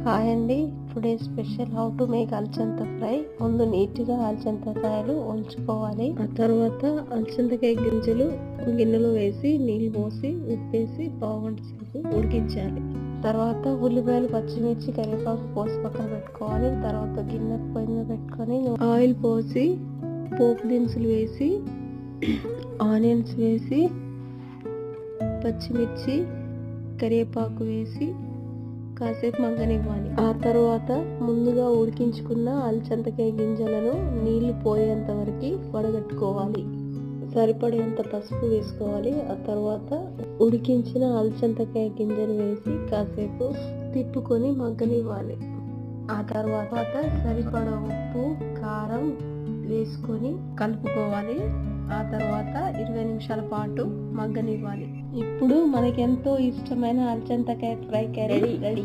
Hi అండి. Today special how to make అలచంద fry. ముందు నీట్గా అలచందకాయలు ఒలుచుకోవాలి. ఆ తర్వాత అలచందకాయ గింజలు గిన్నెలో వేసి నీళ్ళు పోసి ఉప్పేసి పావుగంట సేపు ఉడికించాలి. తర్వాత ఉల్లిపాయలు, పచ్చిమిర్చి, కరివేపాకు పోసి పక్కన పెట్టుకోవాలి. తర్వాత గిన్నె పొయ్యి మీద పెట్టుకొని ఆయిల్ పోసి పోపు దినుసులు వేసి ఆనియన్స్ వేసి పచ్చిమిర్చి, కరివేపాకు వేసి కాసేపు మగ్గనివ్వాలి. ఆ తర్వాత ముందుగా ఉడికించుకున్న అలచందకాయ గింజలను నీళ్లు పోయేంత వరకు వడగట్టుకోవాలి. సరిపడేంత పసుపు వేసుకోవాలి. ఆ తర్వాత ఉడికించిన అలచందకాయ గింజలు వేసి కాసేపు తిప్పుకొని మగ్గనివ్వాలి. ఆ తర్వాత సరిపడ ఉప్పు, కారం వేసుకొని కలుపుకోవాలి. ఆ తర్వాత 20 నిమిషాల పాటు మగ్గనివ్వాలి. ఇప్పుడు మనకెంతో ఇష్టమైన అలచందకాయ ఫ్రై రెడీ.